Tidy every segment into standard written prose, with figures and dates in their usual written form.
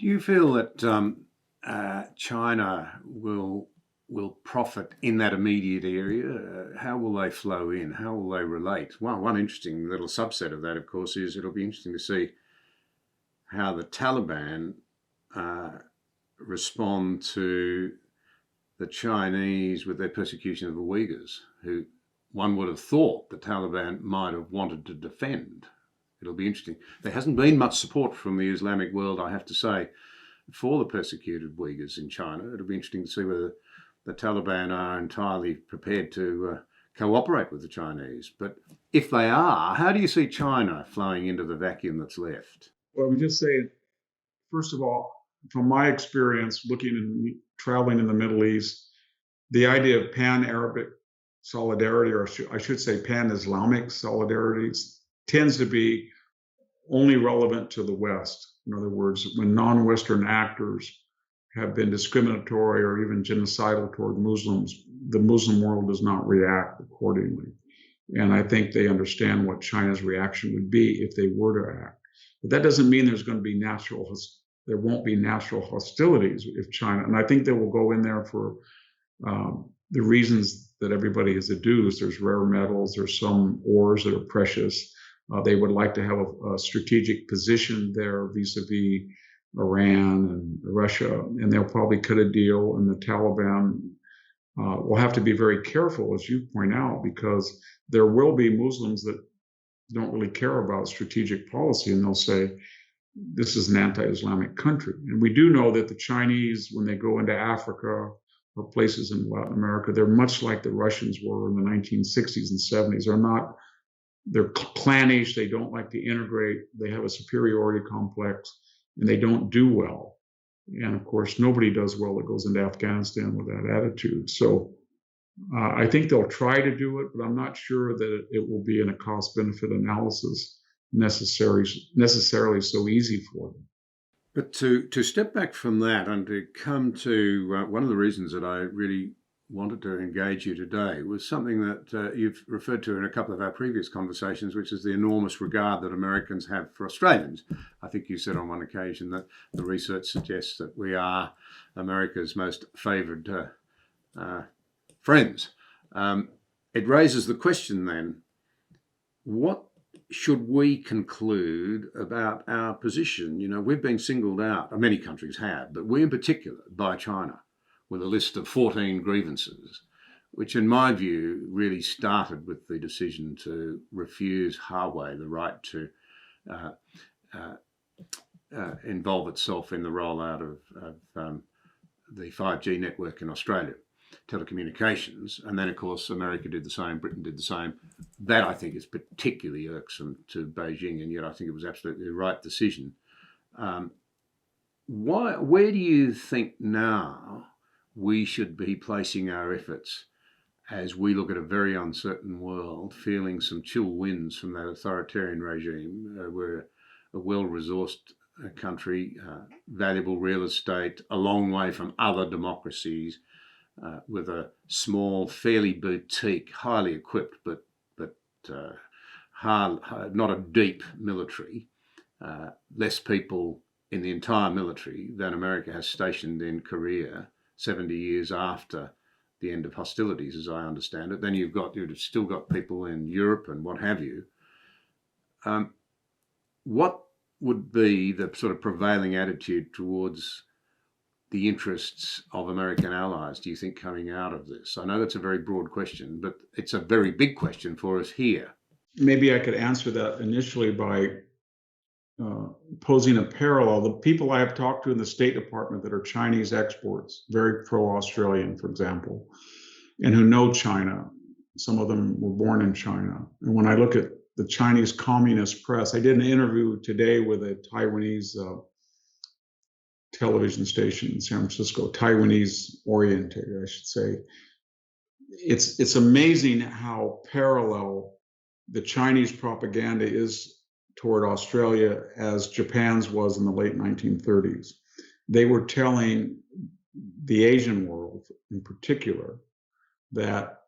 Do you feel that China will profit in that immediate area? How will they flow in? How will they relate? Well, one interesting little subset of that, of course, is it'll be interesting to see how the Taliban uh, respond to the Chinese with their persecution of the Uyghurs, who one would have thought the Taliban might have wanted to defend. It'll be interesting. There hasn't been much support from the Islamic world, I have to say, for the persecuted Uyghurs in China. It'll be interesting to see whether the Taliban are entirely prepared to cooperate with the Chinese. But if they are, how do you see China flowing into the vacuum that's left? Well, we just say, first of all, from my experience looking and traveling in the Middle East, the idea of pan-Arabic solidarity, or I should say pan-Islamic solidarity, tends to be only relevant to the West. In other words, when non-Western actors have been discriminatory or even genocidal toward Muslims, the Muslim world does not react accordingly. And I think they understand what China's reaction would be if they were to act. But that doesn't mean there won't be natural hostilities if China, and I think they will go in there for the reasons that everybody has adduced. There's rare metals, there's some ores that are precious. They would like to have a strategic position there vis-a-vis Iran and Russia, and they'll probably cut a deal. And the Taliban will have to be very careful, as you point out, because there will be Muslims that don't really care about strategic policy, and they'll say, this is an anti-Islamic country. And we do know that the Chinese, when they go into Africa or places in Latin America, they're much like the Russians were in the 1960s and 70s. They're clannish, they don't like to integrate, they have a superiority complex, and they don't do well. And of course, nobody does well that goes into Afghanistan with that attitude. So I think they'll try to do it, but I'm not sure that it will be in a cost-benefit analysis necessarily so easy for them. But to step back from that and to come to one of the reasons that I really wanted to engage you today was something that you've referred to in a couple of our previous conversations, which is the enormous regard that Americans have for Australians. I think you said on one occasion that the research suggests that we are America's most favoured friends. It raises the question then, what should we conclude about our position? You know, we've been singled out, many countries have, but we in particular, by China, with a list of 14 grievances, which in my view really started with the decision to refuse Huawei the right to involve itself in the rollout of the 5G network in Australia, telecommunications. And then, of course, America did the same, Britain did the same. That, I think, is particularly irksome to Beijing, and yet I think it was absolutely the right decision. Where do you think now we should be placing our efforts as we look at a very uncertain world, feeling some chill winds from that authoritarian regime? We're a well-resourced country, valuable real estate, a long way from other democracies, with a small, fairly boutique, highly equipped, but not a deep military, less people in the entire military than America has stationed in Korea 70 years after the end of hostilities, as I understand it. Then you've still got people in Europe and what have you. What would be the sort of prevailing attitude towards the interests of American allies, do you think, coming out of this? I know that's a very broad question, but it's a very big question for us here. Maybe I could answer that initially by posing a parallel. The people I have talked to in the State Department that are Chinese exports, very pro-Australian, for example, and who know China, some of them were born in China. And when I look at the Chinese Communist press, I did an interview today with a Taiwanese television station in San Francisco, Taiwanese oriented, I should say. It's amazing how parallel the Chinese propaganda is toward Australia as Japan's was in the late 1930s. They were telling the Asian world in particular that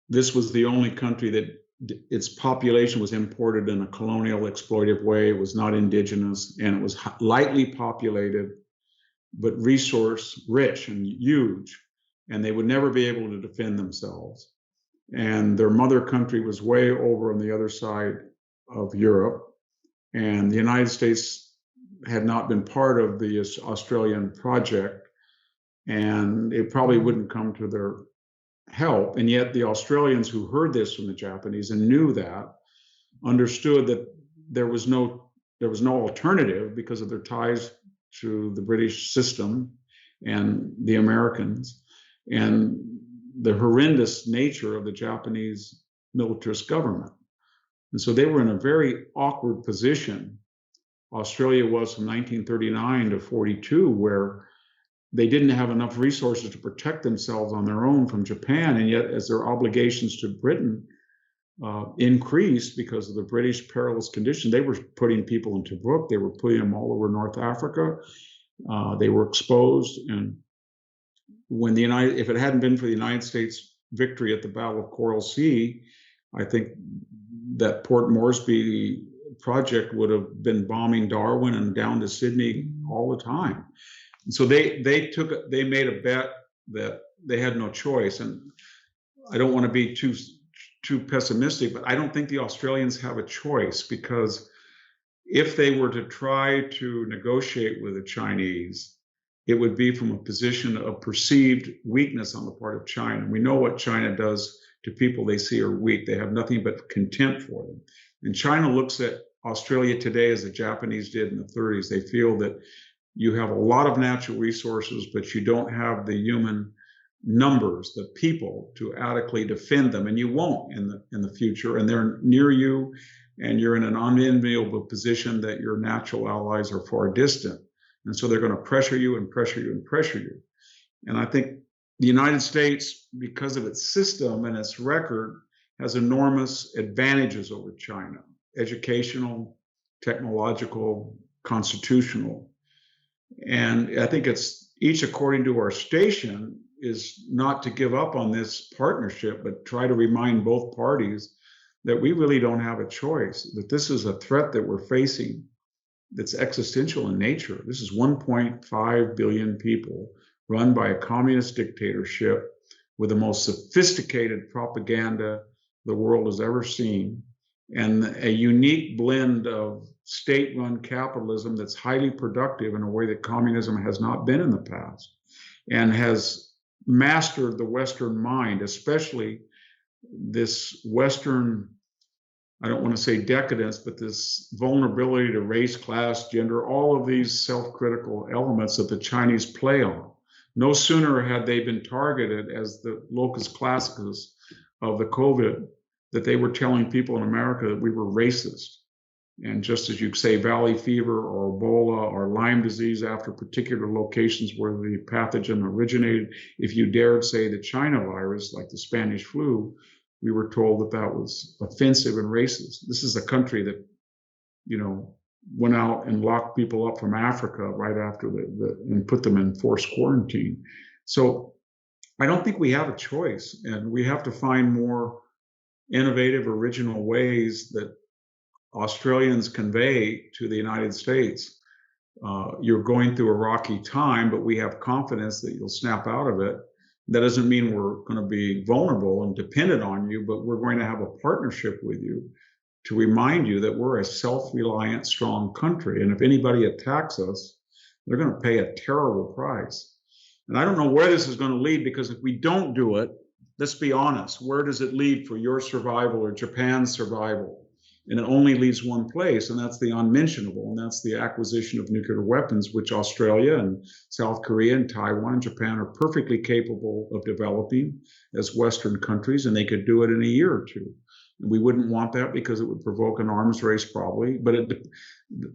this was the only country that its population was imported in a colonial exploitive way. It was not indigenous, and it was lightly populated, but resource rich and huge, and they would never be able to defend themselves. And their mother country was way over on the other side of Europe, and the United States had not been part of the Australian project, and it probably wouldn't come to their help. And yet the Australians who heard this from the Japanese and knew that understood that there was no alternative because of their ties to the British system and the Americans and the horrendous nature of the Japanese militarist government. And so they were in a very awkward position. Australia was from 1939 to 42, where they didn't have enough resources to protect themselves on their own from Japan. And yet, as their obligations to Britain increased because of the British perilous condition, they were putting people in Tobruk, they were putting them all over North Africa. They were exposed. And when if it hadn't been for the United States victory at the Battle of Coral Sea, I think that Port Moresby project would have been bombing Darwin and down to Sydney all the time. And so they made a bet that they had no choice. And I don't want to be too pessimistic, but I don't think the Australians have a choice, because if they were to try to negotiate with the Chinese, it would be from a position of perceived weakness on the part of China. We know what China does to people they see are weak. They have nothing but contempt for them. And China looks at Australia today as the Japanese did in the 30s. They feel that you have a lot of natural resources, but you don't have the human numbers, the people, to adequately defend them, and you won't in the future. And they're near you, and you're in an unenviable position that your natural allies are far distant. And so they're going to pressure you and pressure you and pressure you. And I think the United States, because of its system and its record, has enormous advantages over China: educational, technological, constitutional. And I think it's each according to our station is not to give up on this partnership, but try to remind both parties that we really don't have a choice, that this is a threat that we're facing that's existential in nature. This is 1.5 billion people run by a communist dictatorship with the most sophisticated propaganda the world has ever seen, and a unique blend of state-run capitalism that's highly productive in a way that communism has not been in the past, and has mastered the Western mind, especially this Western, I don't want to say decadence, but this vulnerability to race, class, gender, all of these self-critical elements that the Chinese play on. No sooner had they been targeted as the locus classicus of the COVID that they were telling people in America that we were racist. And just as you say valley fever or Ebola or Lyme disease after particular locations where the pathogen originated, if you dared say the China virus, like the Spanish flu, we were told that that was offensive and racist. This is a country that, went out and locked people up from Africa right after and put them in forced quarantine. So I don't think we have a choice, and we have to find more innovative, original ways that Australians convey to the United States. You're going through a rocky time, but we have confidence that you'll snap out of it. That doesn't mean we're going to be vulnerable and dependent on you, but we're going to have a partnership with you to remind you that we're a self-reliant, strong country. And if anybody attacks us, they're going to pay a terrible price. And I don't know where this is going to lead, because if we don't do it, let's be honest, where does it lead for your survival or Japan's survival? And it only leads one place, and that's the unmentionable, and that's the acquisition of nuclear weapons, which Australia and South Korea and Taiwan and Japan are perfectly capable of developing as Western countries, and they could do it in a year or two. And we wouldn't want that because it would provoke an arms race probably, but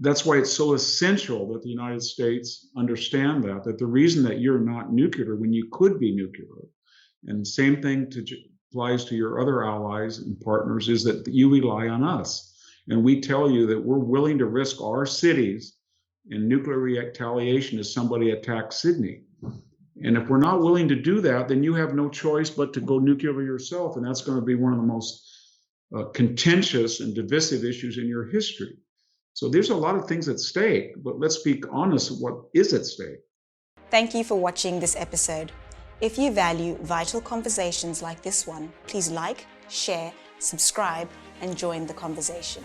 that's why it's so essential that the United States understand that the reason that you're not nuclear when you could be nuclear, and same thing applies to your other allies and partners, is that you rely on us. And we tell you that we're willing to risk our cities in nuclear retaliation if somebody attacks Sydney. And if we're not willing to do that, then you have no choice but to go nuclear yourself. And that's going to be one of the most contentious and divisive issues in your history. So there's a lot of things at stake, but let's be honest, what is at stake? Thank you for watching this episode. If you value vital conversations like this one, please like, share, subscribe, and join the conversation.